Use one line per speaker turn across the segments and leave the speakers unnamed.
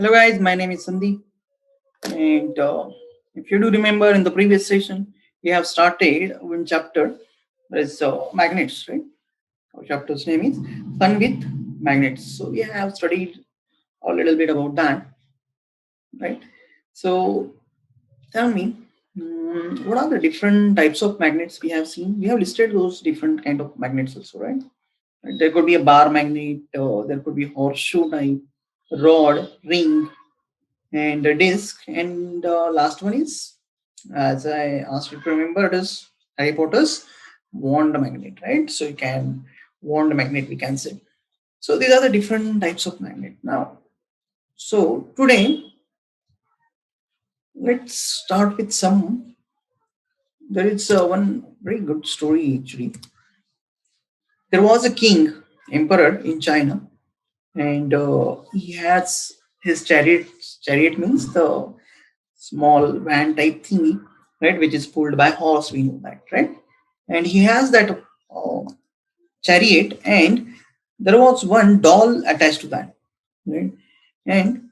Hello guys, my name is Sandip, and if you do remember in the previous session, we have started one chapter that is magnets, right? Our chapter's name is Fun with Magnets. So we have studied a little bit about that, right? So tell me, what are the different types of magnets we have seen? We have listed those different kind of magnets also, right? There could be a bar magnet, there could be horseshoe type, rod, ring, and a disc. And last one is, as I asked you to remember, it is Harry Potter's wand magnet, right? So you can wand magnet, we can say. So these are the different types of magnet. Now, so today let's start with some. There is one very good story actually. There was a king, emperor in China, and he has his chariot. Chariot means the small van type thingy, right, which is pulled by horse. We know that, right? And he has that chariot, and there was one doll attached to that, right? And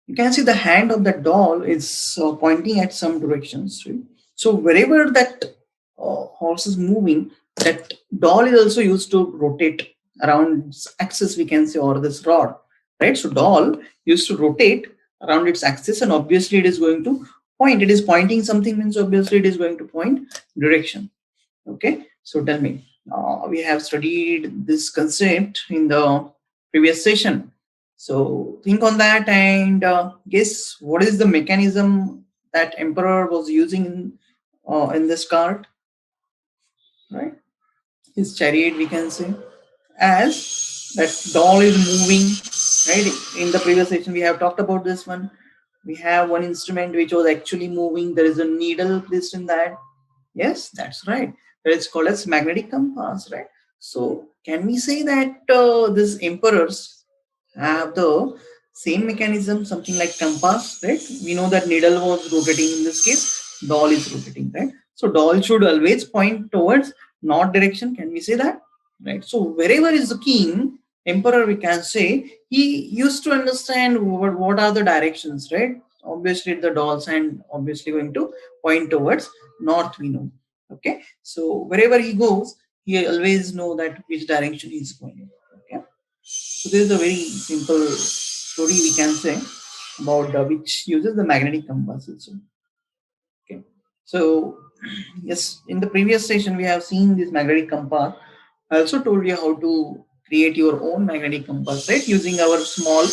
you can see the hand of that doll is pointing at some directions, right? So wherever that horse is moving, that doll is also used to rotate around its axis, we can say, or this rod, right? So doll used to rotate around its axis, and obviously it is going to point. It is pointing something, means obviously it is going to point direction. Okay, so tell me, we have studied this concept in the previous session. So think on that and guess what is the mechanism that emperor was using in this cart, right? His chariot, we can say, as that doll is moving, right? In the previous session, we have talked about this one. We have one instrument which was actually moving. There is a needle placed in that. Yes, that's right. That is called as magnetic compass, right? So can we say that these emperors have the same mechanism, something like compass, right? We know that needle was rotating, in this case, doll is rotating, right? So doll should always point towards north direction. Can we say that? Right. So wherever is the king, emperor, we can say, he used to understand what are the directions, right? Obviously the doll's hand obviously going to point towards north, we know. Okay. So wherever he goes, he always know that which direction he's going. Okay. So this is a very simple story, we can say, about which uses the magnetic compass also. Okay. So yes, in the previous session we have seen this magnetic compass. I also told you how to create your own magnetic compass, right? Using our small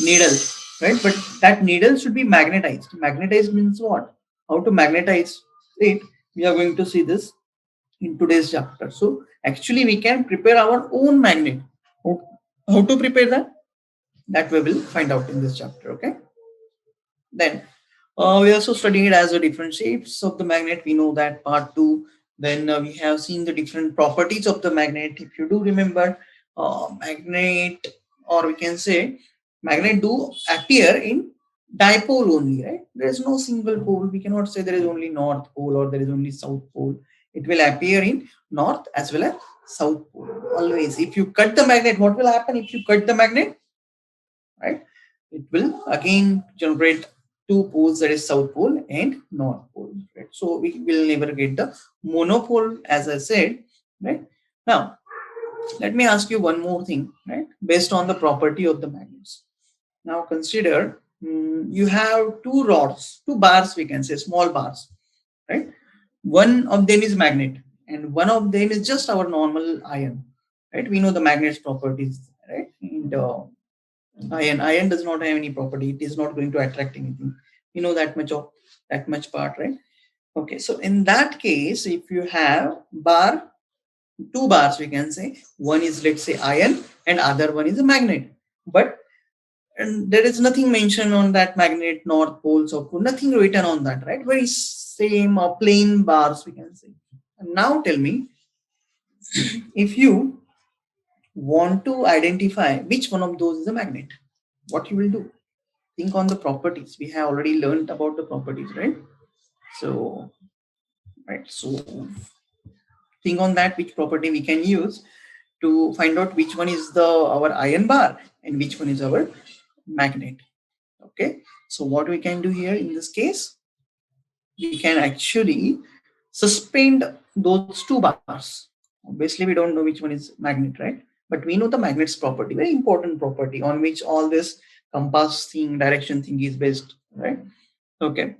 needle, right? But that needle should be magnetized. Magnetized means what? How to magnetize it? We are going to see this in today's chapter. So actually we can prepare our own magnet. How to prepare that? That we will find out in this chapter, okay? Then we also studied as the different shapes of the magnet. We know that part 2. Then we have seen the different properties of the magnet. If you do remember, magnet, or we can say magnet do appear in dipole only, right? There is no single pole. We cannot say there is only north pole or there is only south pole. It will appear in north as well as south pole. Always. If you cut the magnet, what will happen if you cut the magnet? Right? It will again generate two poles, that is south pole and north pole, right? So we will never get the monopole, as I said, right? Now let me ask you one more thing, right? Based on the property of the magnets. Now consider you have two rods, two bars, we can say, small bars, right? One of them is magnet and one of them is just our normal iron, right? We know the magnet's properties, right? And iron does not have any property. It is not going to attract anything. You know that much of that much part, right? Okay, so in that case, if you have two bars, we can say, one is, let's say, iron and other one is a magnet, but and there is nothing mentioned on that magnet, north pole, south pole, nothing written on that, right? Very same plain bars, we can say. And now tell me, if you want to identify which one of those is a magnet, what you will do? Think on the properties. We have already learned about the properties, right? So think on that, which property we can use to find out which one is the our iron bar and which one is our magnet. Okay, so what we can do here in this case, we can actually suspend those two bars. Obviously, we don't know which one is magnet, right? But we know the magnet's property, very important property on which all this compass thing, direction thing is based, right? Okay.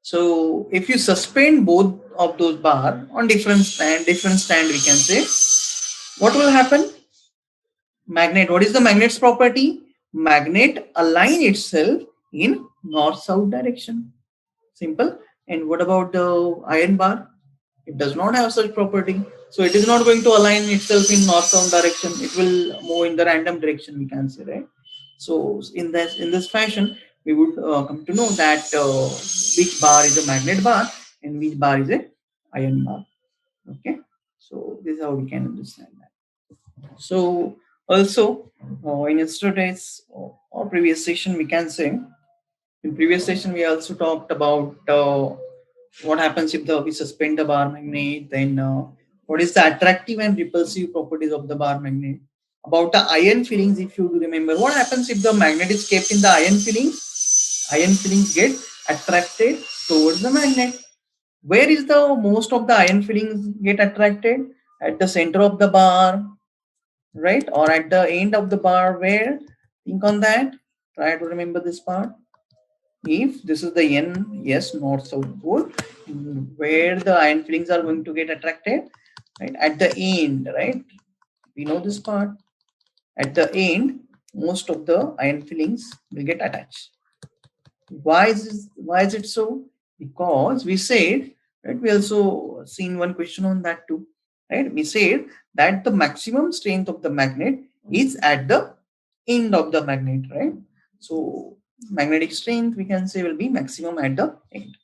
So if you suspend both of those bar on different stand, we can say, what will happen? Magnet, what is the magnet's property? Magnet align itself in north-south direction. Simple. And what about the iron bar? It does not have such property. So it is not going to align itself in north-south direction. It will move in the random direction, we can say, right? So in this fashion, we would come to know that which bar is a magnet bar and which bar is a iron bar. Okay. So this is how we can understand that. So also in yesterday's or previous session, we can say, in previous session we also talked about what happens if we suspend the bar magnet, then what is the attractive and repulsive properties of the bar magnet. About the iron fillings, if you remember, what happens if the magnet is kept in the iron fillings? Iron fillings get attracted towards the magnet. Where is the most of the iron fillings get attracted? At the center of the bar, right? Or at the end of the bar, where? Think on that. Try to remember this part. If this is the N, yes, north south pole, where the iron fillings are going to get attracted, right? At the end, right? We know this part. At the end, most of the iron fillings will get attached. Why is it so? Because we said, right? We also seen one question on that too, right? We said that the maximum strength of the magnet is at the end of the magnet, right? So magnetic strength, we can say, will be maximum at the end.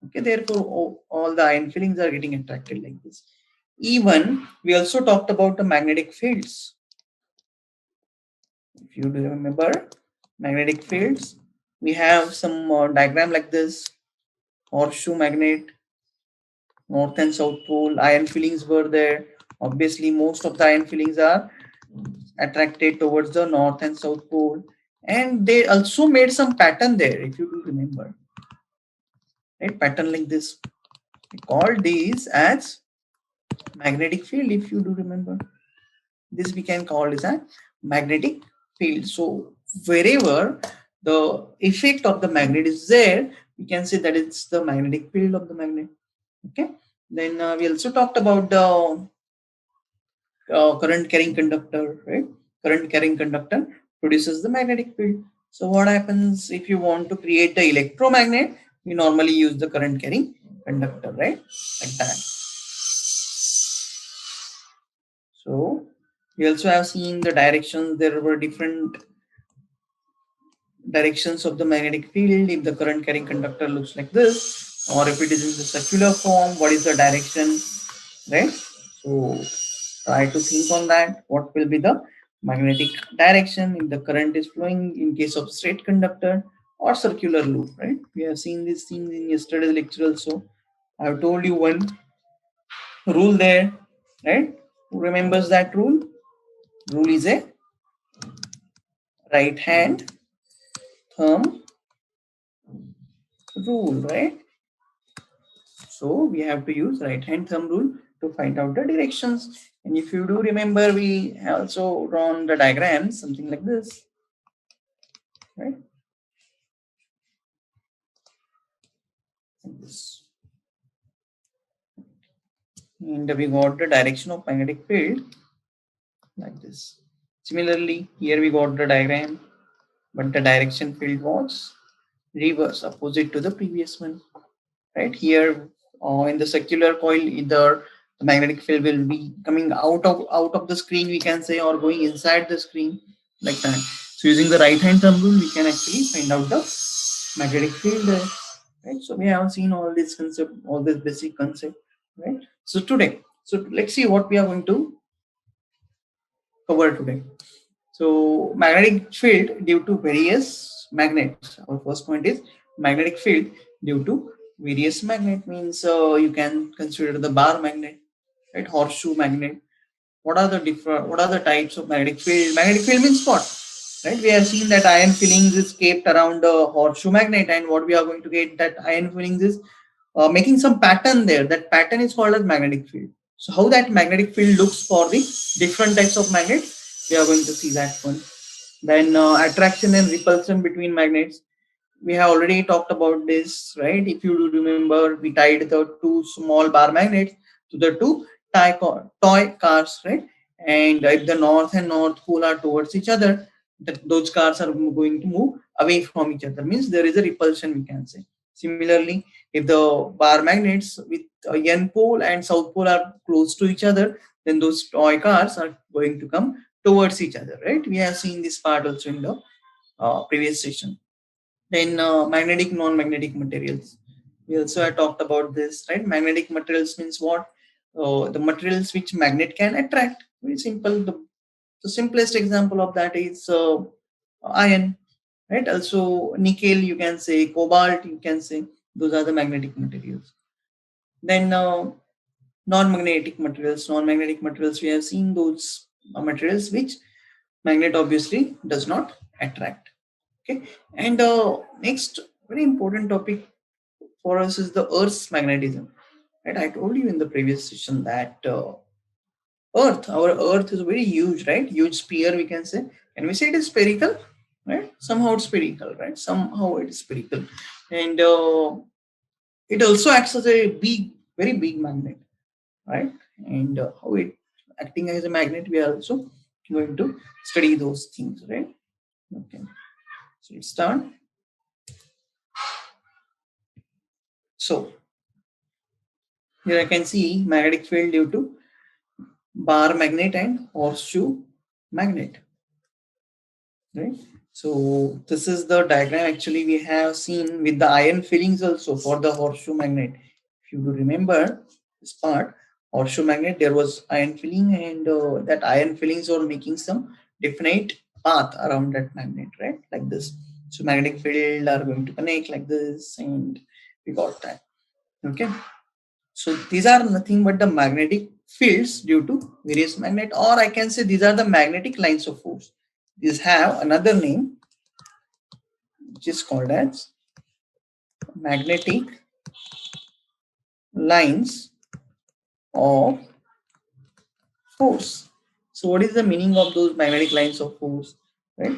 Okay, therefore all the iron fillings are getting attracted like this. Even we also talked about the magnetic fields. If you remember magnetic fields, we have some diagram like this: horseshoe magnet, north and south pole, iron fillings were there. Obviously, most of the iron fillings are attracted towards the north and south pole, and they also made some pattern there, if you do remember, right? Pattern like this. We call these as magnetic field, if you do remember. This we can call as a magnetic field. So wherever the effect of the magnet is there, we can say that it's the magnetic field of the magnet. Okay. Then we also talked about the current carrying conductor, right? Current carrying conductor produces the magnetic field. So what happens if you want to create the electromagnet? We normally use the current carrying conductor, right? Like that. So we also have seen the directions. There were different directions of the magnetic field. If the current carrying conductor looks like this, or if it is in the circular form, what is the direction, right? So try to think on that. What will be the magnetic direction if the current is flowing in case of straight conductor or circular loop, right? We have seen these things in yesterday's lecture also. I have told you one rule there, right? Who remembers that rule? Rule is a right hand thumb rule, right? So we have to use right hand thumb rule to find out the directions. And if you do remember, we have also drawn the diagram, something like this, right? Like this. And we got the direction of magnetic field like this. Similarly, here we got the diagram, but the direction field was reverse, opposite to the previous one. Right here, in the circular coil, either the magnetic field will be coming out of the screen, we can say, or going inside the screen, like that. So using the right hand thumb rule, we can actually find out the magnetic field there. Right. So we have seen all this concept, all this basic concept. Right. So let's see what we are going to cover today. So magnetic field due to various magnets. Our first point is magnetic field due to various magnet, means you can consider the bar magnet, right? Horseshoe magnet. What are the types of magnetic field? Magnetic field means what? right? We have seen that iron fillings is kept around the horseshoe magnet, and what we are going to get, that iron fillings is making some pattern there. That pattern is called as magnetic field. So how that magnetic field looks for the different types of magnets, we are going to see that one. Then attraction and repulsion between magnets. We have already talked about this, right? If you do remember, we tied the two small bar magnets to the two toy cars, right? And if the north and north pole are towards each other, those cars are going to move away from each other. Means there is a repulsion, we can say. Similarly, if the bar magnets with n pole and south pole are close to each other, then those toy cars are going to come towards each other, right? We have seen this part also in the previous session. Then magnetic, non-magnetic materials. We also had talked about this, right? Magnetic materials means what? The materials which magnet can attract. Very simple. The simplest example of that is iron, right? Also nickel, you can say, cobalt, you can say. Those are the magnetic materials. Then non-magnetic materials. Non-magnetic materials, we have seen those materials which magnet obviously does not attract. Okay, and next very important topic for us is the Earth's magnetism. Right, I told you in the previous session that our Earth is very huge, right? Huge sphere, we can say. And we say it is spherical, right? Somehow it's spherical, right? Somehow it is spherical, and it also acts as a big, very big magnet, right? And how it acting as a magnet, we are also going to study those things, right? Okay, so let's start. So here I can see magnetic field due to bar magnet and horseshoe magnet, right? So this is the diagram actually we have seen with the iron fillings also for the horseshoe magnet. If you do remember this part, horseshoe magnet, there was iron filling, and that iron fillings are making some definite path around that magnet, right? Like this. So magnetic field are going to connect like this, and we got that. Okay. So these are nothing but the magnetic fields due to various magnet, or I can say these are the magnetic lines of force. These have another name which is called as magnetic lines of force. So what is the meaning of those magnetic lines of force, right?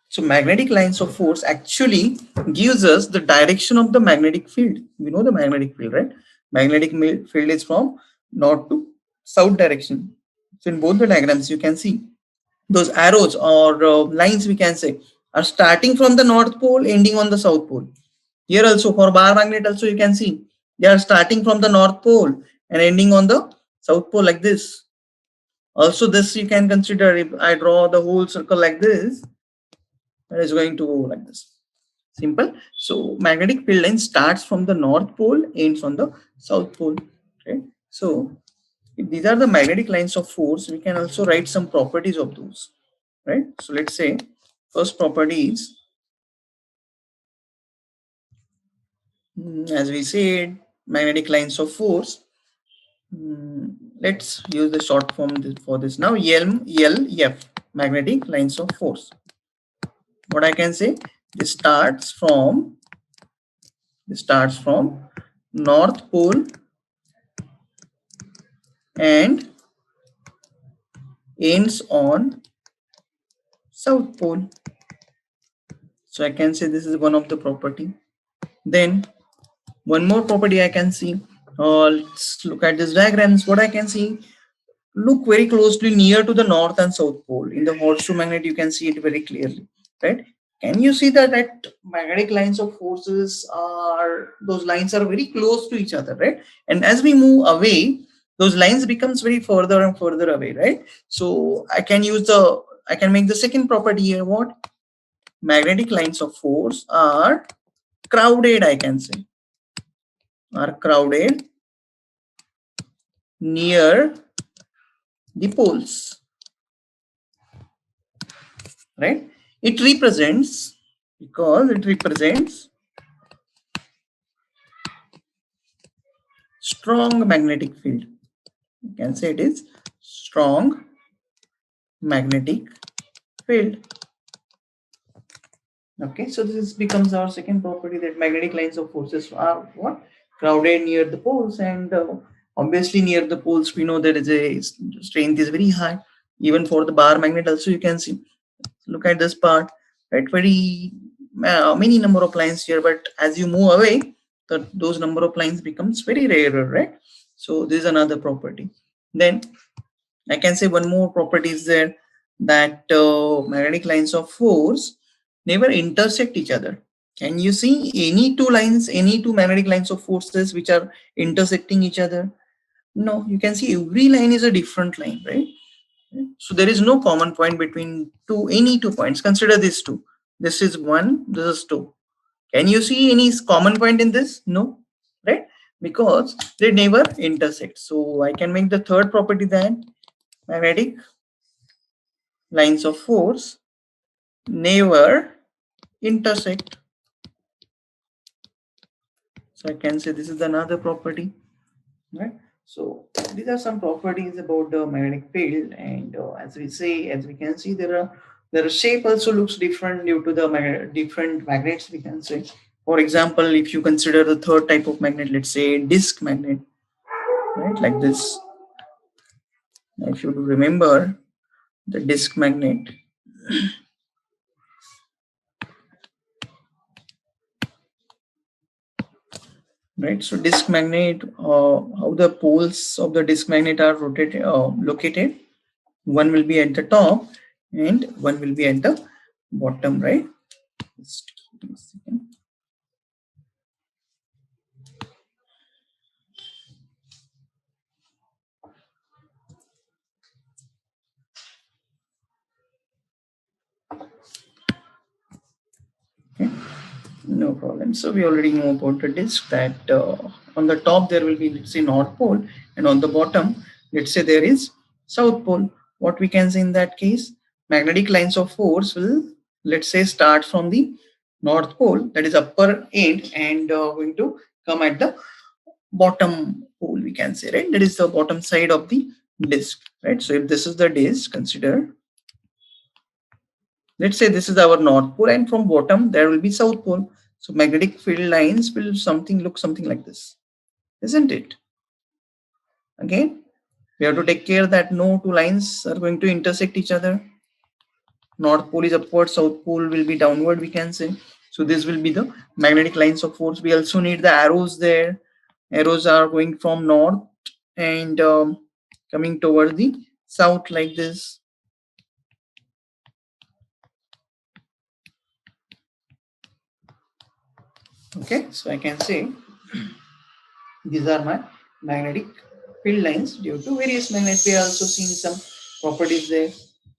So magnetic lines of force actually gives us the direction of the magnetic field. We know the magnetic field, right? Magnetic field is from north to south direction. So in both the diagrams, you can see those arrows or lines, we can say, are starting from the north pole, ending on the south pole. Here also for bar magnet also you can see they are starting from the north pole and ending on the south pole like this. Also this you can consider, if I draw the whole circle like this, it is going to go like this. Simple. So magnetic field line starts from the north pole, ends on the south pole. Okay. So if these are the magnetic lines of force, we can also write some properties of those. Right. So let's say first property is, as we said, magnetic lines of force. Let's use the short form for this now. LF, magnetic lines of force. What I can say, this starts from north pole and ends on south pole. So I can say this is one of the property. Then one more property I can see. Let's look at these diagrams. What I can see, look very closely near to the north and south pole. In the horseshoe magnet, you can see it very clearly, right? Can you see that magnetic lines of forces are, those lines are very close to each other, right? And as we move away, those lines becomes very further and further away, right? So I can make the second property here. What? Magnetic lines of force are crowded, I can say, are crowded near the poles, right? It represents, because it represents strong magnetic field. You can say it is strong magnetic field. Okay, so this becomes our second property, that magnetic lines of forces are what? Crowded near the poles, and obviously near the poles we know there is a strength is very high. Even for the bar magnet also you can see. Look at this part, right? Very many number of lines here, but as you move away, those number of lines becomes very rarer, right? So this is another property. Then I can say one more property is there, that magnetic lines of force never intersect each other. Can you see any two lines, any two magnetic lines of forces which are intersecting each other? No, you can see every line is a different line, right? So there is no common point between any 2 points. Consider these two. This is 1, this is 2. Can you see any common point in this? No, right? Because they never intersect. So I can make the third property that magnetic lines of force never intersect. So I can say this is another property, right? So these are some properties about the magnetic field, and as we can see, their shape also looks different due to the different magnets. We can say, for example, if you consider the third type of magnet, let's say disk magnet, right, like this. If you remember the disk magnet, right? So disk magnet, how the poles of the disk magnet are located. One will be at the top and one will be at the bottom, right? Just give me a second. Okay, no problem. So we already know about the disk, that on the top there will be, let's say, North Pole, and on the bottom, let's say, there is South Pole. What we can say in that case, magnetic lines of force will, let's say, start from the North Pole, that is upper end, and going to come at the bottom pole, we can say, right? That is the bottom side of the disk, right? So if this is the disk, consider, let's say this is our North Pole, and from bottom there will be South Pole. So magnetic field lines will look something like this, isn't it? Again, we have to take care that no two lines are going to intersect each other. North Pole is upward, South Pole will be downward, we can say. So this will be the magnetic lines of force. We also need the arrows there. Arrows are going from north and coming toward the south, like this. Okay, so I can say these are my magnetic field lines due to various magnets. We are also seeing some properties there,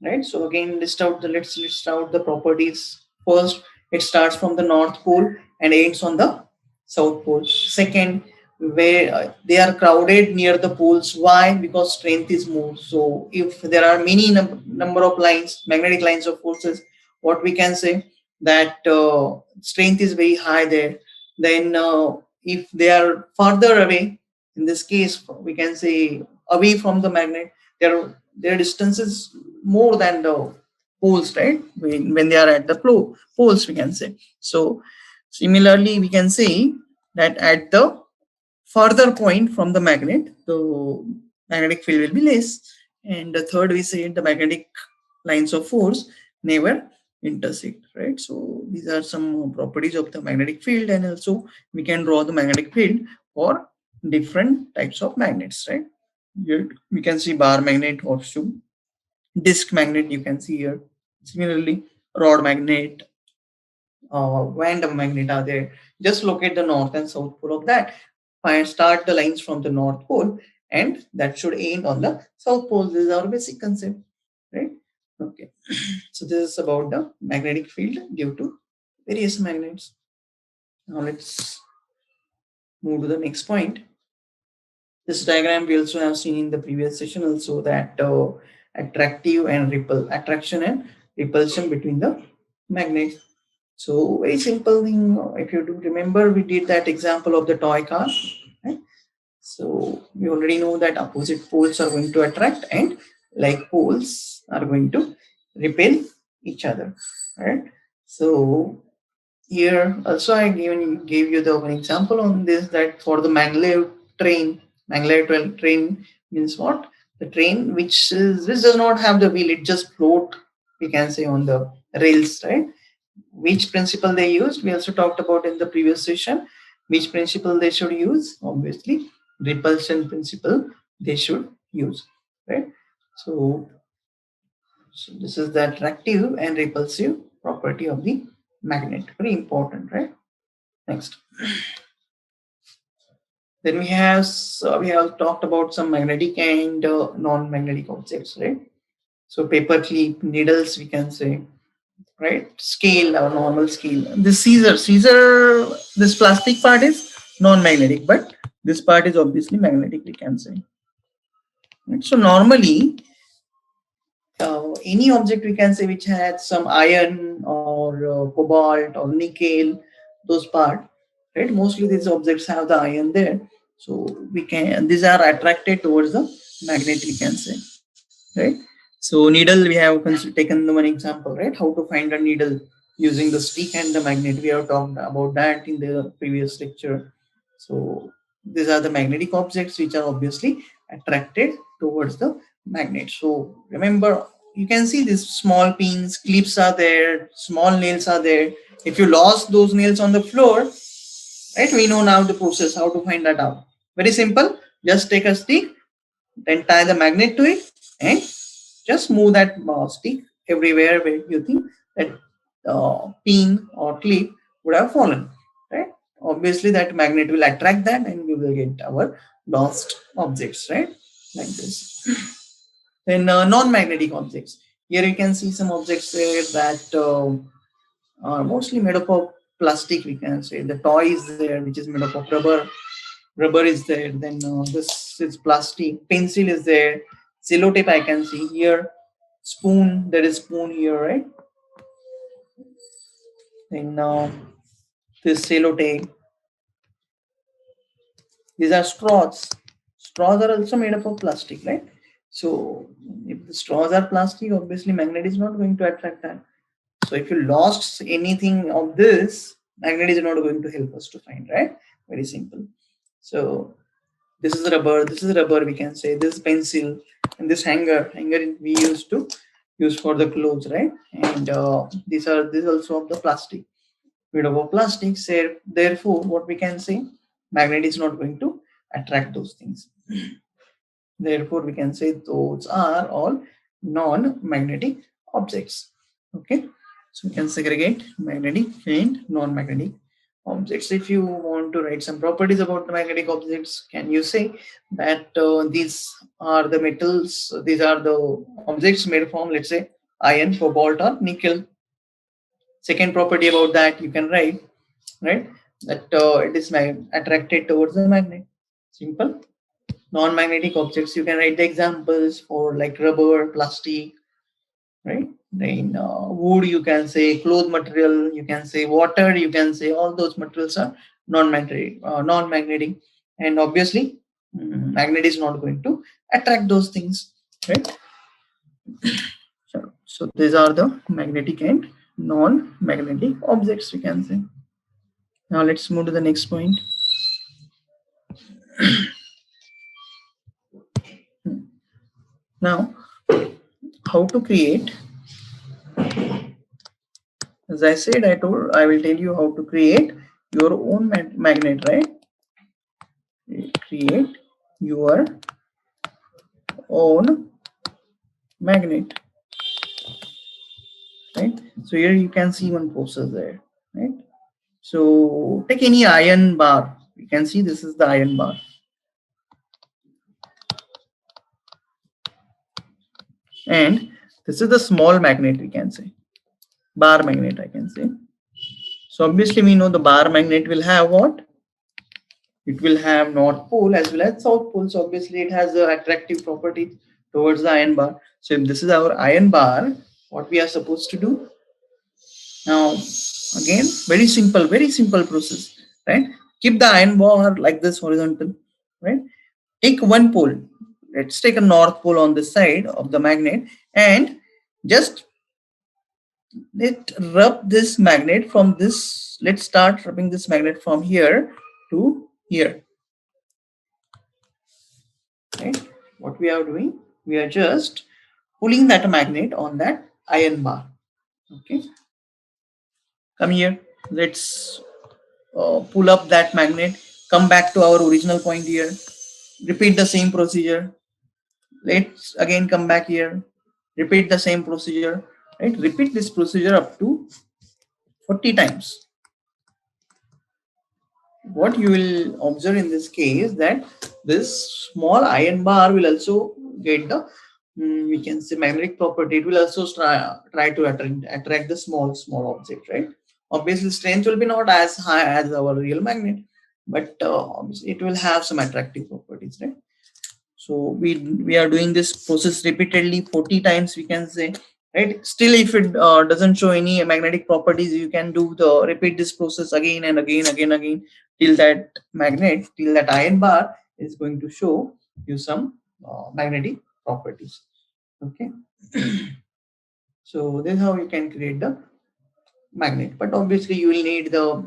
right? So again, let's list out the properties. First, it starts from the North Pole and ends on the South Pole. Second, where they are crowded near the poles. Why? Because strength is more. So if there are many number of lines, magnetic lines of forces, what we can say, that strength is very high there. Then if they are further away, in this case we can say away from the magnet, their distance is more than the poles, right? When they are at the poles, we can say. So similarly we can say that at the further point from the magnet, the magnetic field will be less. And the third, we say the magnetic lines of force never intersect, right? So these are some properties of the magnetic field, and also we can draw the magnetic field for different types of magnets, right? Here we can see bar magnet also, disk magnet you can see here. Similarly, rod magnet, random magnet are there. Just locate the north and south pole of that. Start the lines from the North Pole, and that should end on the South Pole. This is our basic concept, right? Okay. So this is about the magnetic field due to various magnets. Now let's move to the next point. This diagram we also have seen in the previous session also, that attraction and repulsion between the magnets. So very simple thing. If you do remember, we did that example of the toy car, right? So we already know that opposite poles are going to attract and like poles are going to repel each other, right? So here also I gave you the one example on this, that for the maglev train means what? The train which does not have the wheel, it just float, we can say, on the rails, right? Which principle they used, we also talked about in the previous session. Which principle they should use? Obviously, repulsion principle they should use, right? So, so this is the attractive and repulsive property of the magnet. Very important, right? Next. Then we have talked about some magnetic and non-magnetic objects, right? So paper clip, needles, we can say, right? Scale, our normal scale. This Caesar, this plastic part is non-magnetic, but this part is obviously magnetic, we can say. Right? So normally, any object we can say which has some iron or cobalt or nickel, those part, right? Mostly these objects have the iron there, so these are attracted towards the magnet, we can say, right? So needle, we have taken one example, right? How to find a needle using the stick and the magnet. We have talked about that in the previous lecture. So these are the magnetic objects which are obviously attracted towards the magnet. So remember, you can see these small pins, clips are there, small nails are there. If you lost those nails on the floor, right, we know now the process how to find that out. Very simple. Just take a stick, then tie the magnet to it, and just move that stick everywhere where you think that pin or clip would have fallen, right? Obviously that magnet will attract that and we will get our lost objects, right? Like this. Then non-magnetic objects. Here you can see some objects there that are mostly made up of plastic, we can say. The toy is there, which is made up of rubber is there. Then this is plastic. Pencil is there. Cellotape I can see here. Spoon, there is spoon here, right? Then this cellotape. These are straws. Straws are also made up of plastic, right? So if the straws are plastic, obviously magnet is not going to attract that. So if you lost anything of this, magnet is not going to help us to find, right? Very simple. So this is rubber, we can say. This pencil, and this hanger we used to use for the clothes, right? And this also of the plastic, made of plastic. So therefore what we can say, magnet is not going to attract those things. Therefore we can say those are all non-magnetic objects. Okay, so we can segregate magnetic and non-magnetic objects. If you want to write some properties about the magnetic objects, can you say that these are the metals, these are the objects made from, let's say, iron, cobalt or nickel. Second property about that you can write, right, that it is attracted towards the magnet. Simple. Non-magnetic objects, you can write the examples for like rubber, plastic, right? Then wood, you can say, cloth material, you can say water, you can say all those materials are non-magnetic, and obviously magnet is not going to attract those things, right? So these are the magnetic and non-magnetic objects, we can say. Now let's move to the next point. Now, how to create, as I said, I will tell you how to create your own magnet, right? Create your own magnet, right? So here you can see one process there, right? So take any iron bar. You can see this is the iron bar. And this is the small magnet, we can say. Bar magnet, I can say. So obviously we know the bar magnet will have what? It will have north pole as well as south pole. So obviously it has the attractive property towards the iron bar. So if this is our iron bar, what we are supposed to do? Now, again, very simple process, right? Keep the iron bar like this horizontal, right? Take one pole. Let's take a north pole on this side of the magnet and just let's rub this magnet from this. Let's start rubbing this magnet from here to here. Right? What we are doing, we are just pulling that magnet on that iron bar. Okay, come here. Let's pull up that magnet. Come back to our original point here. Repeat the same procedure. Let's again come back here. Repeat the same procedure. Right? Repeat this procedure up to 40 times. What you will observe in this case that this small iron bar will also get the we can say magnetic property. It will also try to attract the small object, right? Obviously strength will be not as high as our real magnet, but obviously it will have some attractive properties, right? So we are doing this process repeatedly 40 times, we can say, right? Still if it doesn't show any magnetic properties, you can do the repeat this process again and again till that iron bar is going to show you some magnetic properties. Okay. So this is how you can create the magnet, but obviously you will need the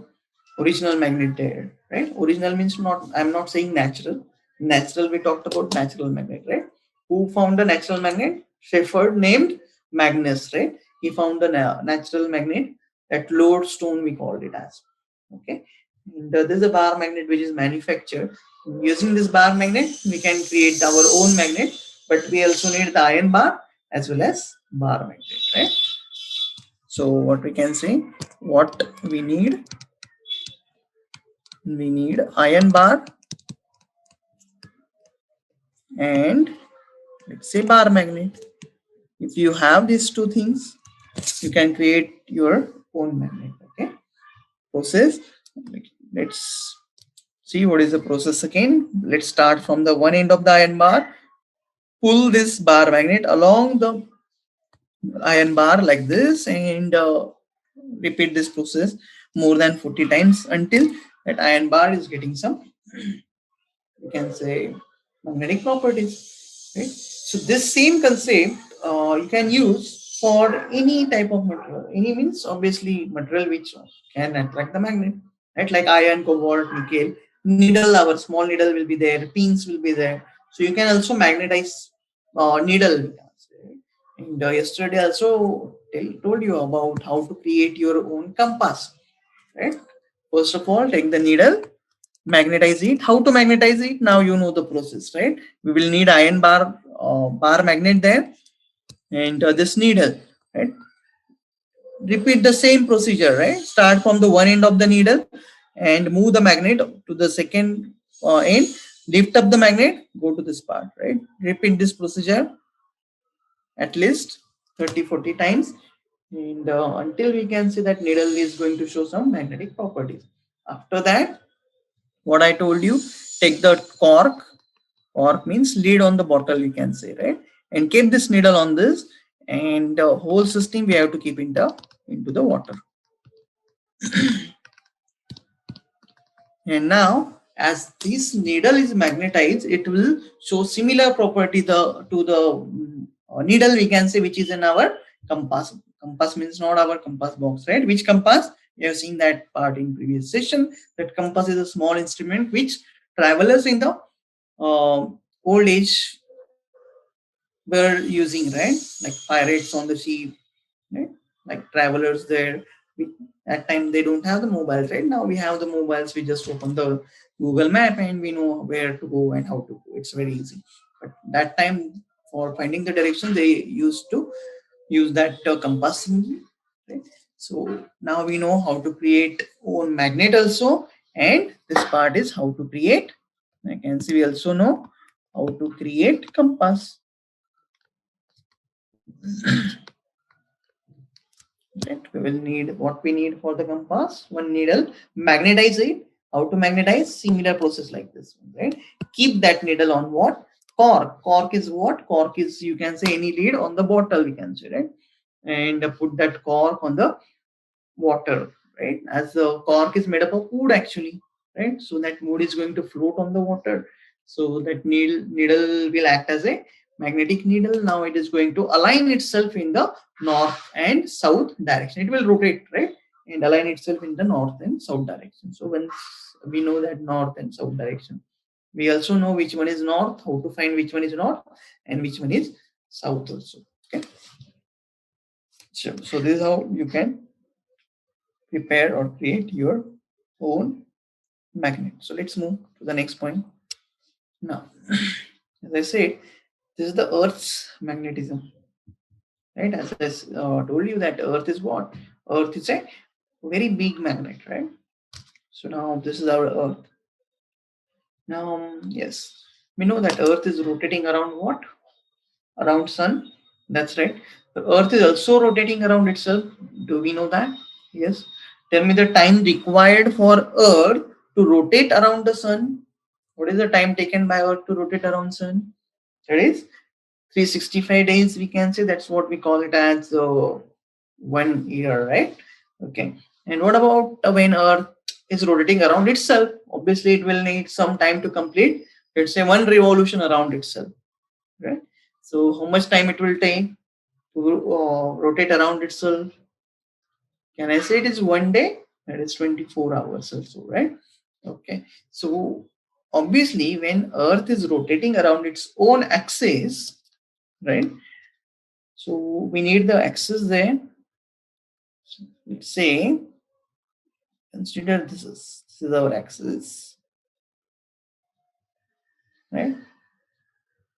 original magnet there, right? Original means not, I'm not saying natural, we talked about natural magnet, right? Who found the natural magnet? Shepherd named Magnus, right? He found the natural magnet, that lodestone we called it as. Okay, and this is a bar magnet which is manufactured. Using this bar magnet we can create our own magnet, but we also need the iron bar as well as bar magnet, right? So what we can say, what we need iron bar and let's say bar magnet. If you have these two things, you can create your own magnet. Okay, process. Let's see what is the process again. Let's start from the one end of the iron bar. Pull this bar magnet along the iron bar like this and repeat this process more than 40 times until that iron bar is getting some, you can say, magnetic properties, right? So this same concept you can use for any type of material. Any means obviously material which can attract the magnet, right? Like iron, cobalt, nickel. Needle, our small needle will be there. Pins will be there. So you can also magnetize needle. And yesterday also told you about how to create your own compass, right? First of all, take the needle, magnetize it. How to magnetize it? Now you know the process, right? We will need iron bar magnet there, and this needle, right? Repeat the same procedure, right? Start from the one end of the needle and move the magnet to the second end. Lift up the magnet, go to this part, right? Repeat this procedure at least 30-40 times, and until we can see that needle is going to show some magnetic properties. After that, what I told you, take the cork means lid on the bottle, you can say, right? And keep this needle on this, and the whole system we have to keep into the water. And now as this needle is magnetized, it will show similar property to the needle, we can say, which is in our compass. Compass means not our compass box, right? Which compass? We have seen that part in previous session, that compass is a small instrument which travelers in the old age were using, right? Like pirates on the sea, right? Like travelers there. At time they don't have the mobiles, right? Now we have the mobiles. We just open the Google Map and we know where to go and how to go. It's very easy. But that time, for finding the direction, they used to use that compass, right? So now we know how to create own magnet also, and this part is how to create. I can see we also know how to create compass. Right. We will need what we need for the compass. One needle, magnetize it. How to magnetize? Similar process like this one, right? Keep that needle on what? Cork. Cork is what? Cork is, you can say, any lid on the bottle, we can say, right? And put that cork on the water, right? As the cork is made up of wood actually, right? So that wood is going to float on the water. So that needle will act as a magnetic needle, now it is going to align itself in the north and south direction. It will rotate, right, and align itself in the north and south direction. So once we know that north and south direction, we also know which one is north, how to find which one is north and which one is south also. Okay, so this is how you can prepare or create your own magnet. So let's move to the next point. Now, as I said, this is the Earth's magnetism, right? As I told you that Earth is what? Earth is a very big magnet, right? So now this is our Earth. Now, yes, we know that Earth is rotating around what? Around Sun. That's right. The Earth is also rotating around itself. Do we know that? Yes. Tell me the time required for Earth to rotate around the Sun. What is the time taken by Earth to rotate around Sun? That is 365 days. We can say that's what we call it as 1 year, right? Okay. And what about when Earth is rotating around itself? Obviously, it will need some time to complete. Let's say 1 revolution around itself, right? So, how much time it will take to rotate around itself? Can I say it is 1 day? That is 24 hours also, right? Okay. So, obviously, when Earth is rotating around its own axis, right? So, we need the axis there. So, let's say, consider this is our axis, right?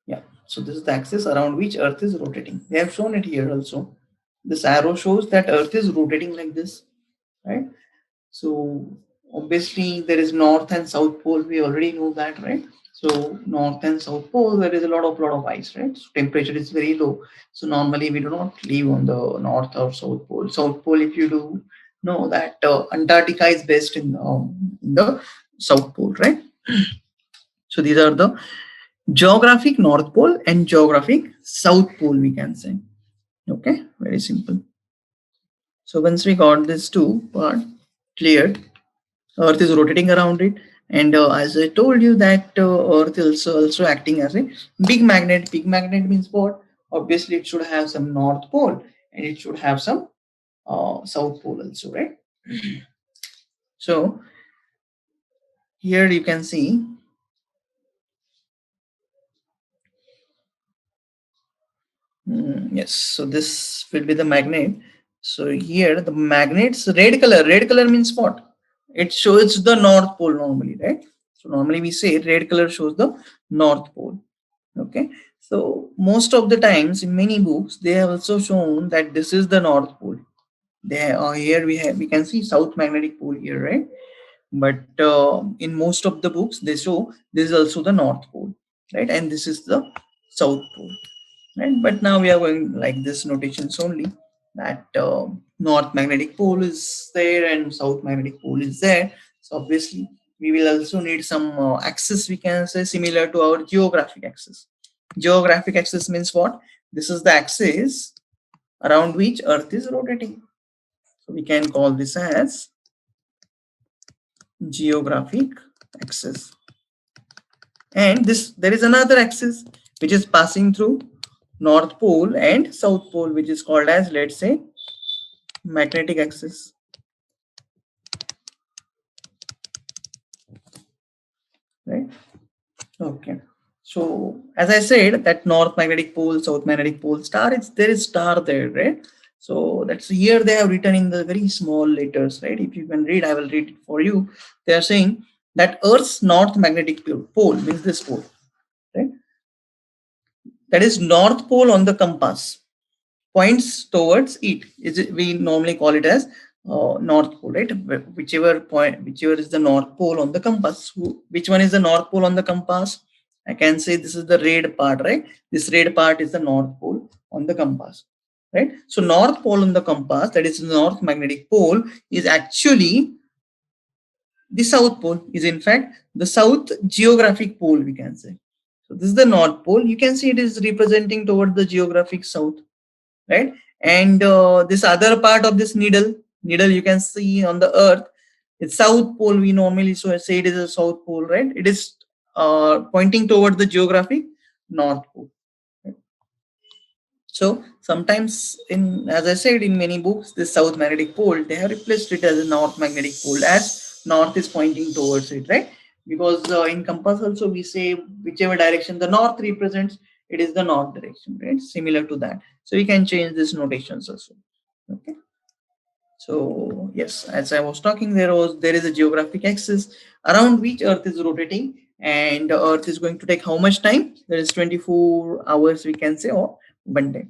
Yeah. So, this is the axis around which Earth is rotating. They have shown it here also. This arrow shows that Earth is rotating like this, right? So obviously there is north and south pole. We already know that, right? So north and south pole, there is a lot of ice, right? So temperature is very low. So normally we do not live on the north or south pole. South pole, if you do know that Antarctica is based in the south pole, right? So these are the geographic north pole and geographic south pole, we can say. Okay, very simple. So once we got this two part cleared, Earth is rotating around it, and as I told you that Earth is also acting as a big magnet. Big magnet means what? Obviously, it should have some north pole and it should have some south pole also, right? So here you can see. Yes, so this will be the magnet. So here the magnet's red color. Red color means what? It shows the north pole normally, right? So normally we say red color shows the north pole. Okay, so most of the times in many books they have also shown that this is the north pole. They here we can see south magnetic pole here, right? But in most of the books they show this is also the north pole, right? And this is the south pole, right? But now we are going like this notations only, that north magnetic pole is there and south magnetic pole is there. So obviously we will also need some axis, we can say, similar to our geographic axis. Geographic axis means what? This is the axis around which Earth is rotating. So we can call this as geographic axis. And this, there is another axis which is passing through north pole and south pole, which is called as, let's say, magnetic axis, right? Okay. So as I said, that north magnetic pole, south magnetic pole, star, there is star there, right? So that's here they have written in the very small letters, right? If you can read, I will read it for you. They are saying that Earth's north magnetic pole means this pole, right? That is north pole on the compass, points towards it. We normally call it as north pole, right? Whichever point, whichever is the north pole on the compass. Which one is the north pole on the compass? I can say this is the red part, right? This red part is the north pole on the compass, right? So north pole on the compass, that is the north magnetic pole, is actually the south pole, is in fact the south geographic pole, we can say. So this is the north pole. You can see it is representing toward the geographic south, right? And this other part of this needle you can see on the Earth, it's south pole. We normally say it is a south pole, right? It is pointing toward the geographic north pole, right? So sometimes, in as I said, in many books, this south magnetic pole, they have replaced it as a north magnetic pole, as north is pointing towards it, right? Because in compass also we say whichever direction the north represents, it is the north direction, right? Similar to that. So we can change these notations also. Okay. So yes, as I was talking, there is a geographic axis around which Earth is rotating, and Earth is going to take how much time? There is 24 hours, we can say, or 1 day.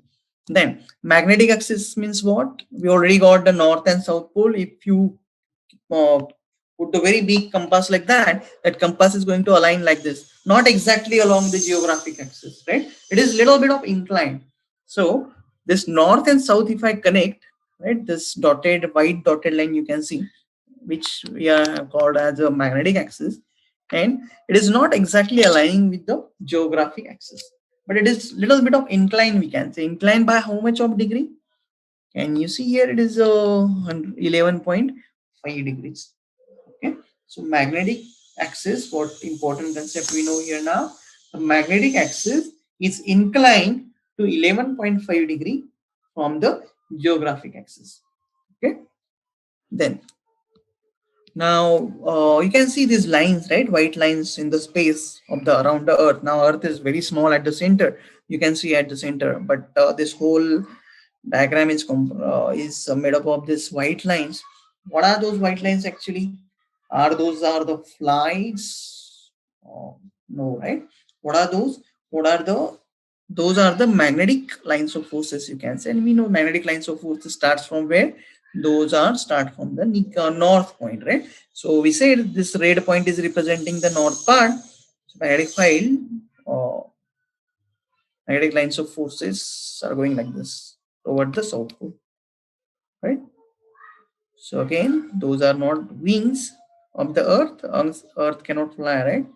Then magnetic axis means what? We already got the north and south pole. If you uh, put the very big compass like that, that compass is going to align like this, not exactly along the geographic axis, right? It is little bit of incline. So this north and south, if I connect, right, this dotted white dotted line you can see, which we are called as a magnetic axis, and it is not exactly aligning with the geographic axis, but it is little bit of incline, we can say. Incline by how much of degree? And you see here it is 11.5 degrees. Okay, so magnetic axis, what important concept we know here now? The magnetic axis is inclined to 11.5 degree from the geographic axis. Okay, then now you can see these lines, right? White lines in the space of the around the Earth. Now Earth is very small at the center. You can see at the center, but this whole diagram is made up of these white lines. What are those white lines actually? Are the flights? No, right? What are those? What are the Those are the magnetic lines of forces, you can say. And we know magnetic lines of forces starts from where? Those are start from the north point, right? So we said this red point is representing the north part. So magnetic field, uh, magnetic lines of forces are going like this toward the south pole, right? So again, those are not wings of the earth. Earth cannot fly, right?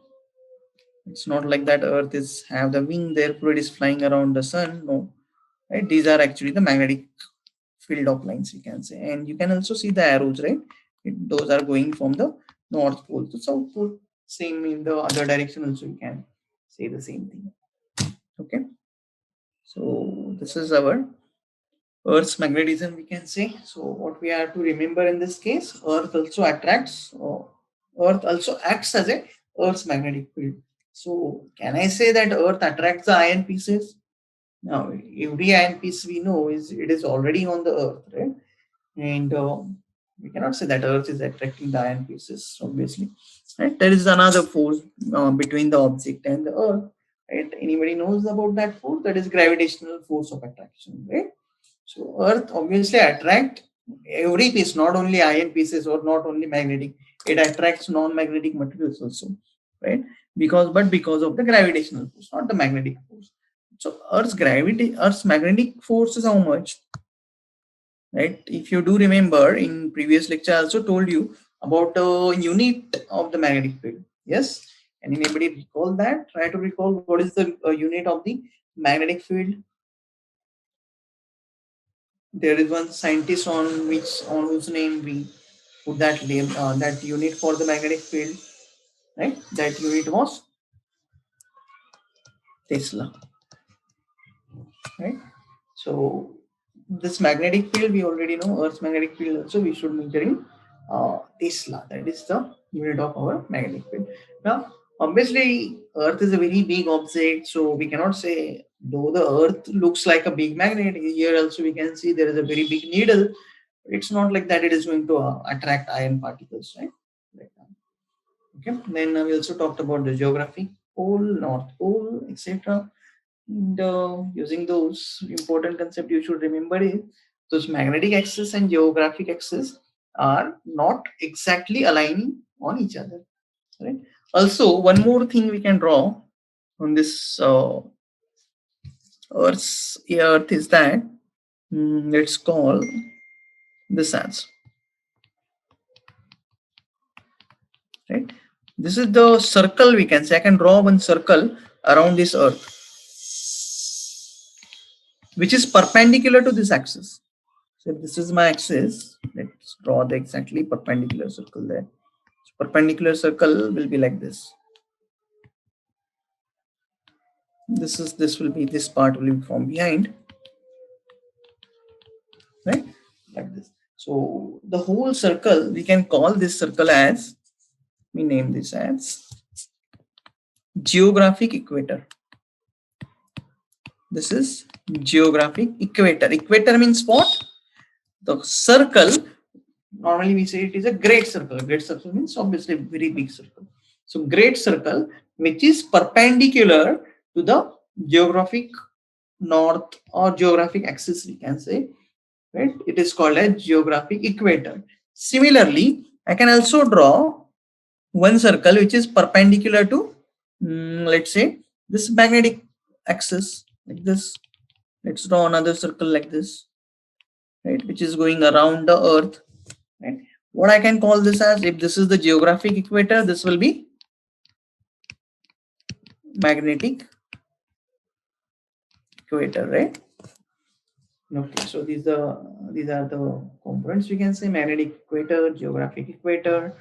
It's not like that earth is have the wing, therefore it is flying around the sun. No, right? These are actually the magnetic field of lines, you can say. And you can also see the arrows, right? Those are going from the north pole to south pole. Same in the other direction also, you can say the same thing. Okay. So this is our Earth's magnetism, we can say. So what we have to remember in this case, Earth also acts as a Earth's magnetic field. So can I say that Earth attracts the iron pieces? Now every iron piece we know is already on the Earth, right? And we cannot say that Earth is attracting the iron pieces, obviously. Right? There is another force between the object and the Earth. Right? Anybody knows about that force? That is gravitational force of attraction, right? So Earth obviously attract every piece, not only iron pieces or not only magnetic. It attracts non-magnetic materials also, right? Because of the gravitational force, not the magnetic force. So Earth's magnetic force is how much? Right? If you do remember, in previous lecture, I also told you about a unit of the magnetic field. Yes? Can anybody recall that? Try to recall what is the unit of the magnetic field. There is one scientist on whose name we put that name, that unit for the magnetic field, right? That unit was Tesla, right? So this magnetic field we already know, Earth's magnetic field also we should measure in Tesla. That is the unit of our magnetic field. Now, obviously, Earth is a very big object, so we cannot say, though the Earth looks like a big magnet, here also we can see there is a very big needle. It's not like that it is going to attract iron particles, right? Like that. Okay. Then we also talked about the geography, pole, north pole, etc. And using those important concept, you should remember is those magnetic axis and geographic axis are not exactly aligning on each other. Right. Also, one more thing we can draw on this Earth is that let's call this as, right. This is the circle, we can say. I can draw one circle around this Earth, which is perpendicular to this axis. So if this is my axis, let's draw the exactly perpendicular circle there. So perpendicular circle will be like this. This will be, this part will be from behind. right? Like this. So the whole circle, we can call this circle as, we name this as geographic equator. This is geographic equator. Equator means what? The circle, normally we say it is a great circle. A great circle means obviously a very big circle. So great circle which is perpendicular to the geographic north or geographic axis, we can say, right? It is called a geographic equator. Similarly, I can also draw one circle which is perpendicular to, let's say, this magnetic axis, like this. Let's draw another circle like this, right, which is going around the earth, right? What I can call this as, if this is the geographic equator, this will be magnetic equator, right? Okay, so these are the components, we can say: magnetic equator, geographic equator,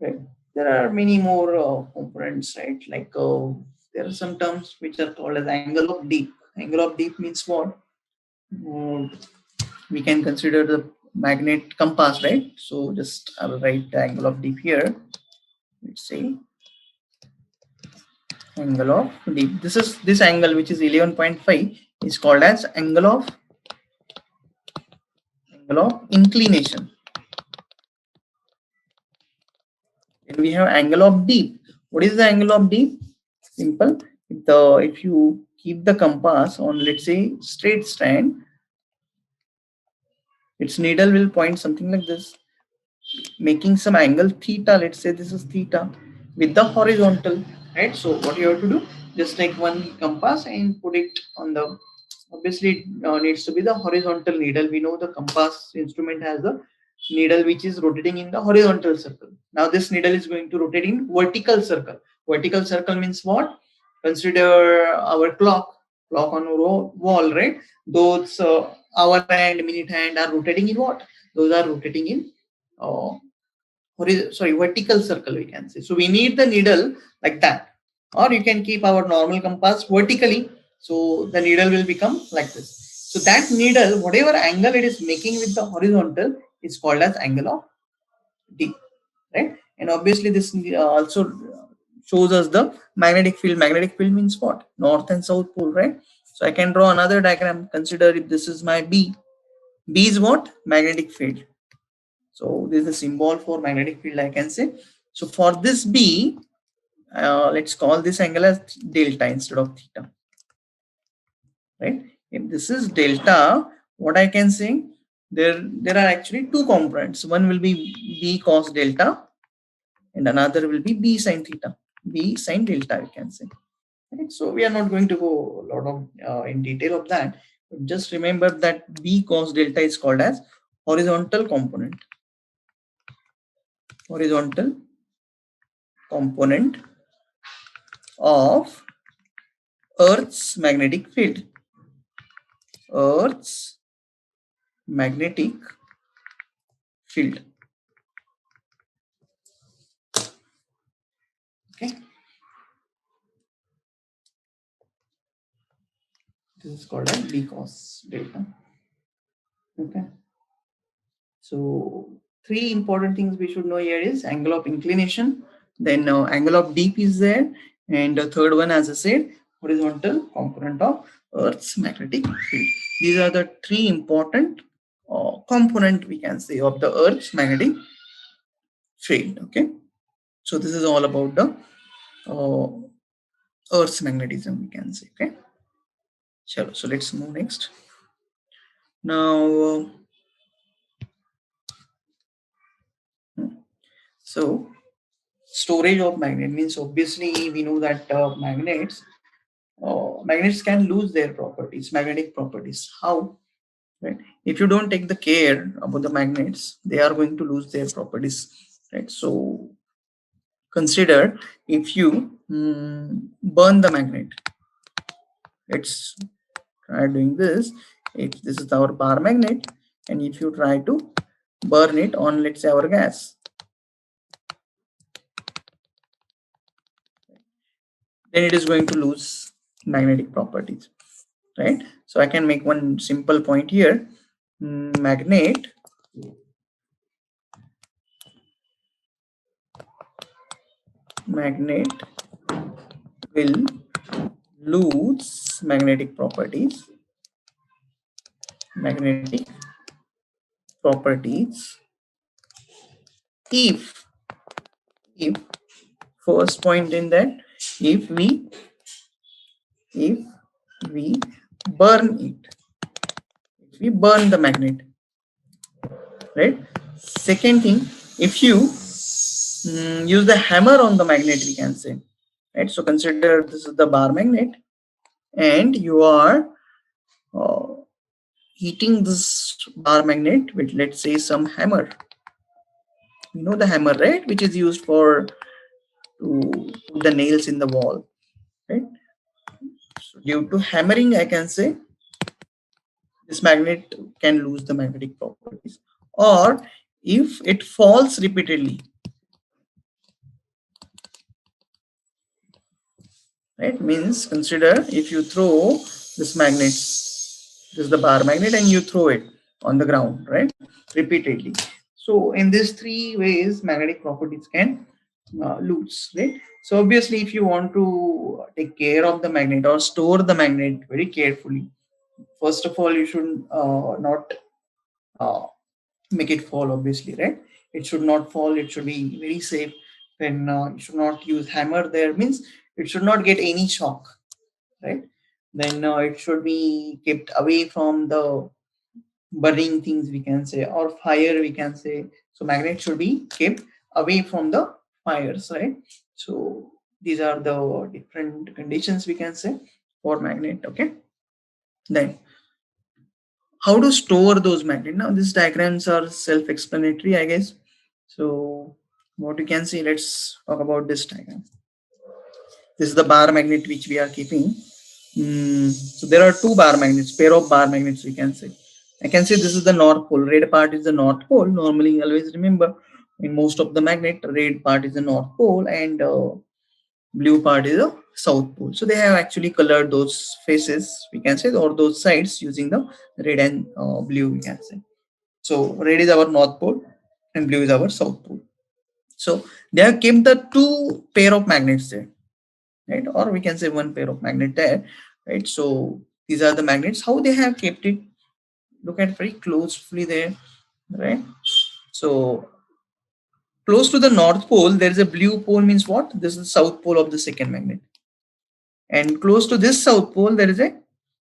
right? There are many more components, right? Like there are some terms which are called as angle of deep. Angle of deep means what? We can consider the magnet compass, right? So just I will write the angle of deep here. Let's say angle of deep. This angle, which is 11.5, is called as angle of inclination. And we have angle of deep. What is the angle of deep? Simple. If you keep the compass on, let's say, straight stand, its needle will point something like this, making some angle theta. Let's say this is theta with the horizontal, right? So what you have to do, just take one compass and put it on the, obviously it needs to be the horizontal needle. We know the compass instrument has the needle which is rotating in the horizontal circle. Now this needle is going to rotate in vertical circle. Vertical circle means what? Consider our clock on a wall, right? Those hour hand, minute hand are rotating in what? Those are rotating in uh, vertical circle, we can say. So we need the needle like that, or you can keep our normal compass vertically, so the needle will become like this. So that needle, whatever angle it is making with the horizontal, is called as angle of D, right? And obviously this also shows us the magnetic field. Magnetic field means what? North and south pole, right? So I can draw another diagram. Consider if this is my B. B is what? Magnetic field. So this is a symbol for magnetic field, I can say. So for this B, let's call this angle as delta instead of theta, right? If this is delta, what I can say, there are actually two components. One will be B cos delta and another will be B sin theta, B sin delta, you can say. Right? So we are not going to go a lot of in detail of that. But just remember that B cos delta is called as horizontal component. Horizontal component of Earth's magnetic field. Earth's magnetic field. Okay. This is called as B cos delta. Okay. So three important things we should know here is angle of inclination, then angle of deep is there, and the third one, as I said, horizontal component of Earth's magnetic field. These are the three important component, we can say, of the Earth's magnetic field. Okay. So this is all about the Earth's magnetism, we can say. Okay. So let's move next. Now, so storage of magnet means, obviously we know that magnets can lose their properties, magnetic properties. How? Right? If you don't take the care about the magnets, they are going to lose their properties. Right? So consider if you burn the magnet. Let's try doing this. If this is our bar magnet, and if you try to burn it on, let's say, our gas, then it is going to lose magnetic properties, right? So I can make one simple point here. magnet will lose magnetic properties if first point in that, if we burn it, if we burn the magnet, right? Second thing, if you use the hammer on the magnet, we can say, right? So consider this is the bar magnet and you are uh, heating this bar magnet with, let's say, some hammer. You know the hammer, right? Which is used for to put the nails in the wall, right? So due to hammering, I can say this magnet can lose the magnetic properties. Or if it falls repeatedly, right? Means consider if you throw this magnet, this is the bar magnet, and you throw it on the ground, right? Repeatedly. So in these three ways, magnetic properties can lose, right? So obviously, if you want to take care of the magnet or store the magnet very carefully, first of all, you should not uh, make it fall, obviously, right? It should not fall, it should be very safe. Then you should not use hammer there, means it should not get any shock, right? Then it should be kept away from the burning things, we can say, or fire, we can say. So magnet should be kept away from the fires, right? So these are the different conditions, we can say, for magnet. Okay, then how to store those magnets? Now these diagrams are self-explanatory, I guess. So what you can see, let's talk about this diagram. This is the bar magnet which we are keeping. So there are two bar magnets, pair of bar magnets, we can say. I can say this is the north pole. Red part is the north pole. Normally, always remember, in most of the magnet, red part is the north pole and blue part is the south pole. So they have actually colored those faces, we can say, or those sides using the red and blue, we can say. So red is our north pole and blue is our south pole. So they have kept the two pair of magnets there, right? Or we can say one pair of magnet there, right? So these are the magnets. How they have kept it? Look at very closely there, right? So close to the north pole, there is a blue pole, means what? This is the south pole of the second magnet. And close to this south pole, there is a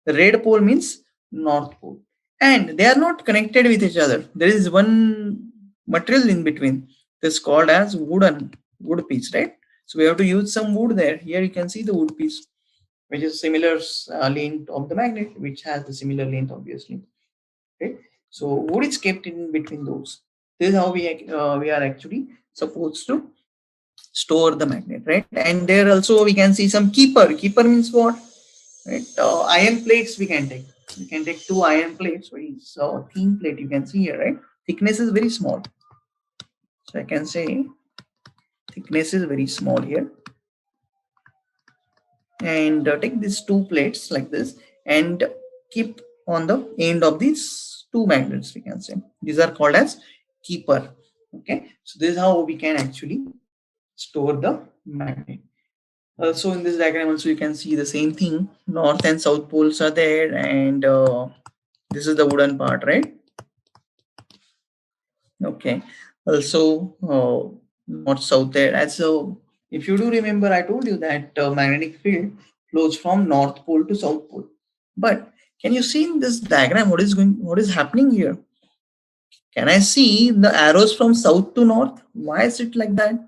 red pole, means north pole. And they are not connected with each other. There is one material in between. This is called as wood piece, right? So we have to use some wood there. Here you can see the wood piece, which is similar length of the magnet, which has the similar length, obviously. Okay, so wood is kept in between those. This is how we are actually supposed to store the magnet, right? And there also we can see some keeper. Keeper means what? Right? Iron plates we can take. We can take two iron plates. Very thin plate you can see here, right? Thickness is very small. So I can say thickness is very small here. And take these two plates like this and keep on the end of these two magnets, we can say. These are called as keeper. Okay, so this is how we can actually store the magnet. Also in this diagram also you can see the same thing. North and south poles are there, and this is the wooden part, right? Okay, also north south there. And so if you do remember, I told you that magnetic field flows from north pole to south pole. But can you see in this diagram what is happening here? Can I see the arrows from south to north? Why is it like that?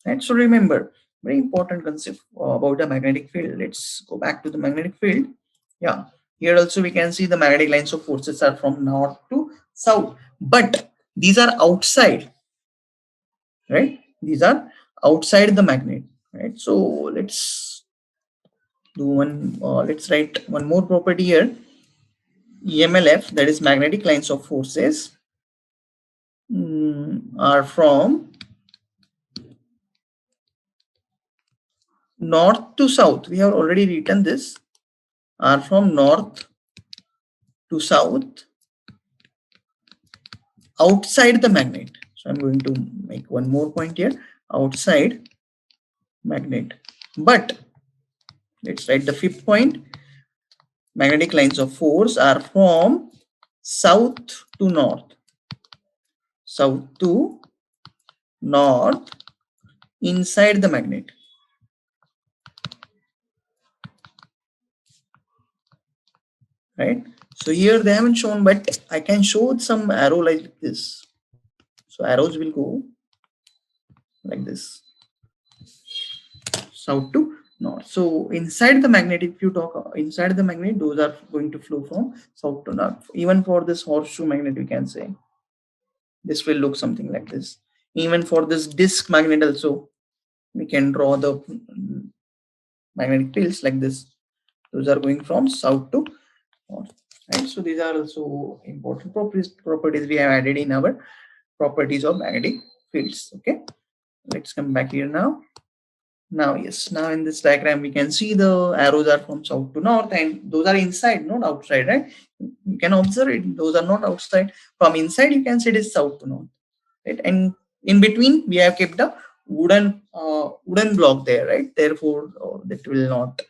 Right. So remember, very important concept about the magnetic field. Let's go back to the magnetic field. Yeah. Here also we can see the magnetic lines of forces are from north to south, but these are outside, right? These are outside the magnet, right? So let's do one. Let's write one more property here. EMLF, that is magnetic lines of forces, are from north to south. We have already written this. Are from north to south outside the magnet. So I'm going to make one more point here, outside magnet. But let's write the fifth point. Magnetic lines of force are from south to north. South to north inside the magnet. Right? So here they haven't shown, but I can show some arrow like this. So arrows will go like this, south to north. So inside the magnet, if you talk inside the magnet, those are going to flow from south to north. Even for this horseshoe magnet, we can say this will look something like this. Even for this disk magnet also, we can draw the magnetic fields like this. Those are going from south to north. Right? So these are also important properties we have added in our properties of magnetic fields. Okay, let's come back here now. Now, yes, now in this diagram, we can see the arrows are from south to north, and those are inside, not outside, right? You can observe it. Those are not outside. From inside, you can see it is south to north, right? And in between, we have kept a wooden block there, right? Therefore, that will not,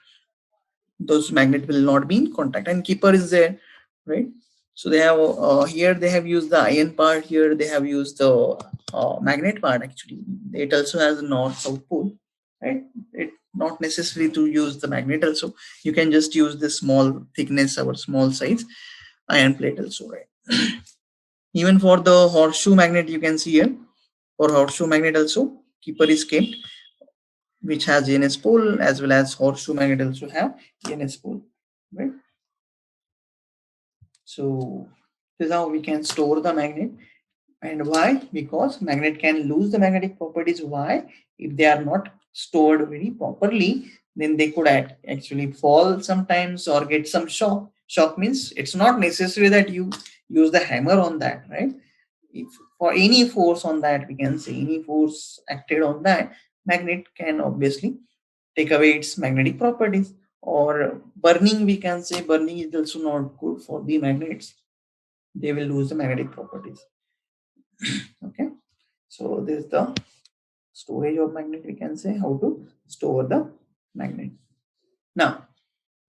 those magnet will not be in contact. And keeper is there, right? So they have here they have used the iron part. Here they have used the magnet part. Actually, it also has a north south pole, right? It not necessary to use the magnet. Also, you can just use the small thickness or small size iron plate also, right? Even for the horseshoe magnet, you can see here for horseshoe magnet also keeper is kept, which has NS pole, as well as horseshoe magnet also have NS pole, right? So this is how we can store the magnet. And why? Because magnet can lose the magnetic properties. Why? If they are not stored very properly, then they could actually fall sometimes or get some shock. Shock means it's not necessary that you use the hammer on that, right? If for any force on that, we can say any force acted on that, magnet can obviously take away its magnetic properties. Or burning, we can say burning is also not good for the magnets. They will lose the magnetic properties. Okay, so this is the storage of magnet. We can say how to store the magnet. Now,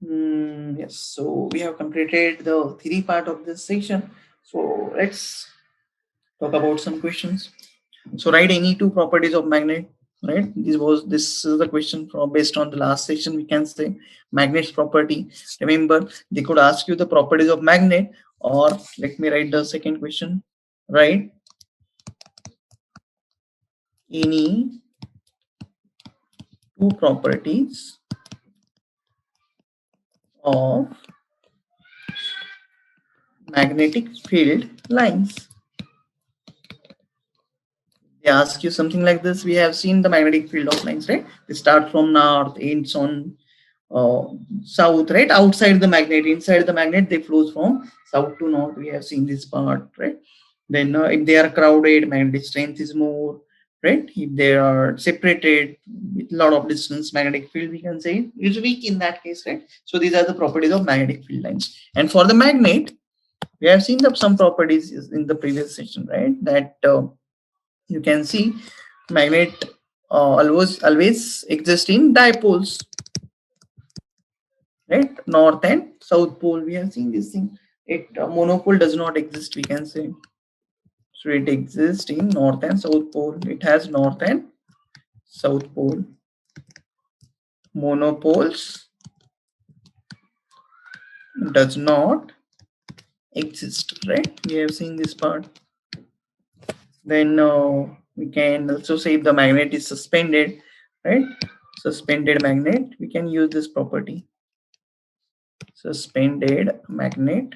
yes, so we have completed the theory part of this section. So let's talk about some questions. So write any two properties of magnet. Right, this is the question from based on the last section. We can say magnet's property. Remember, they could ask you the properties of magnet, or let me write the second question. Right, any two properties of magnetic field lines. They ask you something like this. We have seen the magnetic field of lines, right? They start from north, ends on south, right? Outside the magnet, inside the magnet, they flows from south to north. We have seen this part, right? Then if they are crowded, magnetic strength is more, right? If they are separated with a lot of distance, magnetic field, we can say, is weak in that case, right? So these are the properties of magnetic field lines. And for the magnet, we have seen some properties in the previous session, right? That you can see magnet always exist in dipoles, right? North and south pole. We have seen this thing. It monopole does not exist, we can say. So it exists in north and south pole. It has north and south pole. Monopoles does not exist, right? We have seen this part. Then we can also say if the magnet is suspended, right? Suspended magnet, we can use this property. Suspended magnet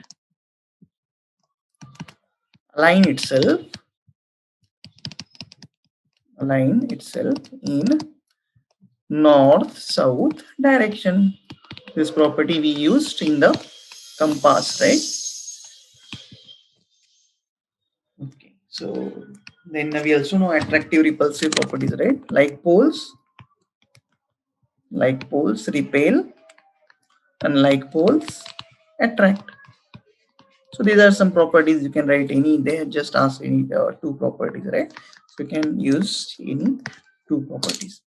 align itself in north south direction. This property we used in the compass, right? Okay, so then we also know attractive repulsive properties, right? Like poles repel, and like poles attract. So these are some properties. You can write any, they have just asked any two properties, right? So you can use any two properties.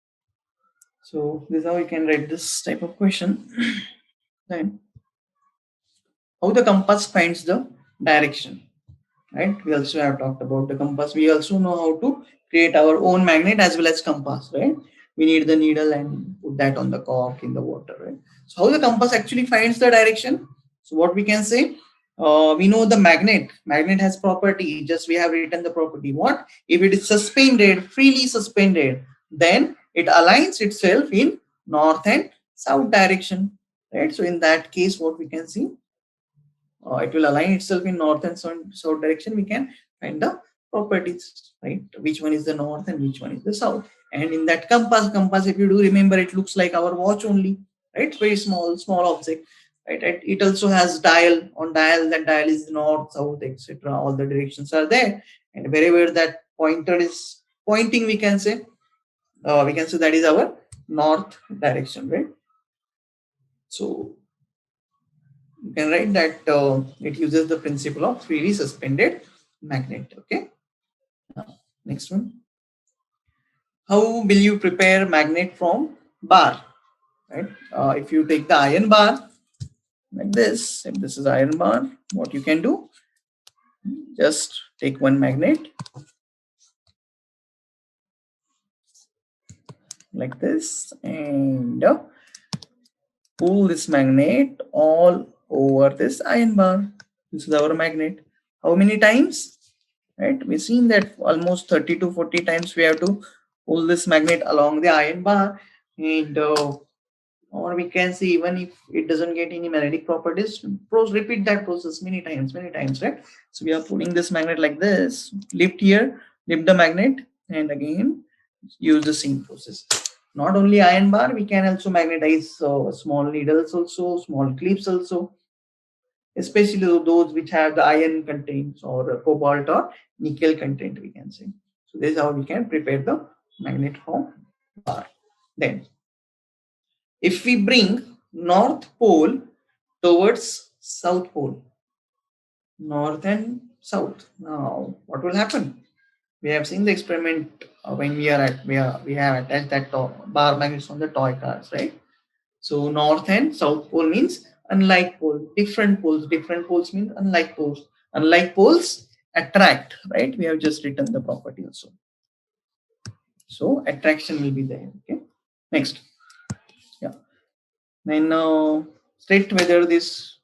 So this is how you can write this type of question. Then how the compass finds the direction, right? We also have talked about the compass. We also know how to create our own magnet as well as compass, right? We need the needle and put that on the cork in the water, right? So how the compass actually finds the direction? So what we can say, we know the magnet has property, just we have written the property. What if it is suspended, freely suspended, then it aligns itself in north and south direction, right? So in that case, what we can see, it will align itself in north and south direction. We can find the properties, right? Which one is the north and which one is the south. And in that compass, if you do remember, it looks like our watch only, right? Very small object, right? It also has dial. On dial, that dial is north, south, etc. All the directions are there, and wherever that pointer is pointing, we can say that is our north direction, right? So you can write that it uses the principle of freely suspended magnet. Okay. Now, next one. How will you prepare magnet from bar? Right. If you take the iron bar like this, if this is iron bar, what you can do? Just take one magnet like this and pull this magnet all over this iron bar. This is our magnet. How many times? Right, we've seen that almost 30 to 40 times we have to pull this magnet along the iron bar, and or we can see, even if it doesn't get any magnetic properties, repeat that process many times, right? So we are pulling this magnet like this, lift here, lift the magnet, and again use the same process. Not only iron bar, we can also magnetize small needles also, small clips also, especially those which have the iron contents or cobalt or nickel content, we can say. So this is how we can prepare the magnet from bar. Then if we bring north pole towards south pole, north and south, now what will happen? We have seen the experiment when we have attached that bar magnets on the toy cars, right? So north and south pole means unlike pole, different poles. Different poles mean unlike poles. Unlike poles attract, right? We have just written the property also. So attraction will be there. Okay. Next. Yeah. Then state whether these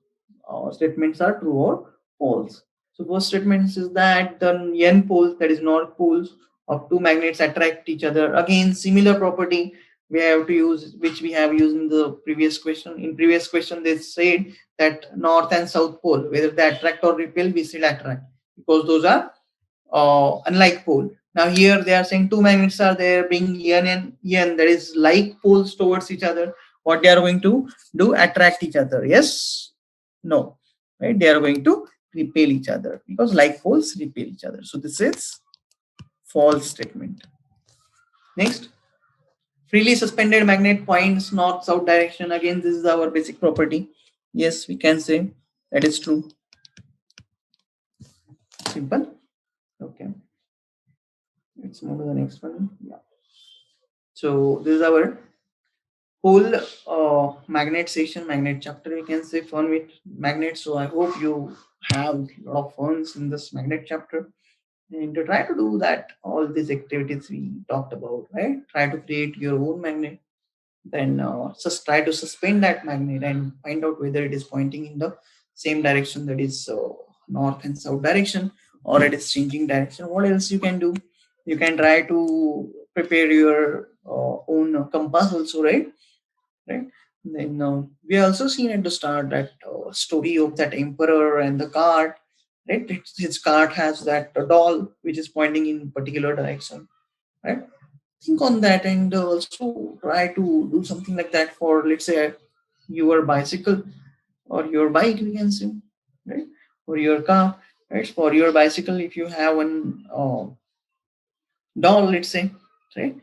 statements are true or false. So first statement is that the n poles, that is north poles of two magnets, attract each other. Again, similar property we have to use, which we have used in the previous question. In previous question, they said that north and south pole, whether they attract or repel, we still attract, because those are unlike pole. Now here they are saying two magnets are there, being n and n, that is like poles towards each other. What they are going to do? Attract each other. Yes? No. Right? They are going to repel each other, because like poles repel each other. So this is false statement. Next. Freely suspended magnet points north south direction. Again, this is our basic property. Yes, we can say that is true. Simple. Okay. Let's move to the next one. Yeah. So this is our whole magnet section, magnet chapter. We can say fun with magnets. So I hope you have a lot of funs in this magnet chapter, and to try to do that all these activities we talked about, right? Try to create your own magnet, then just try to suspend that magnet and find out whether it is pointing in the same direction, that is north and south direction, or it is changing direction. What else you can do? You can try to prepare your own compass also, right? Then we also seen at the start that story of that emperor and the cart, right? His cart has that doll which is pointing in particular direction, right? Think on that, and also try to do something like that for, let's say, your bicycle or your bike, we can say, right? Or your car, right? For your bicycle, if you have one doll, let's say, right?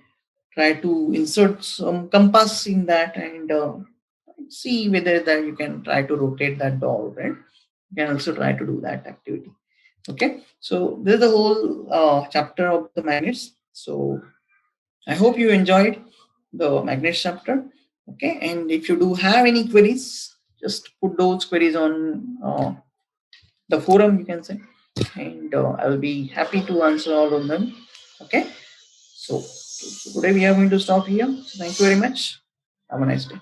Try to insert some compass in that, and see whether that you can try to rotate that doll, right? you can also try to do that activity. Okay, so this is the whole chapter of the magnets. So I hope you enjoyed the magnets chapter. Okay, and if you do have any queries, just put those queries on the forum, you can say, and I will be happy to answer all of them. Okay, so today we are going to stop here. So thank you very much. Have a nice day.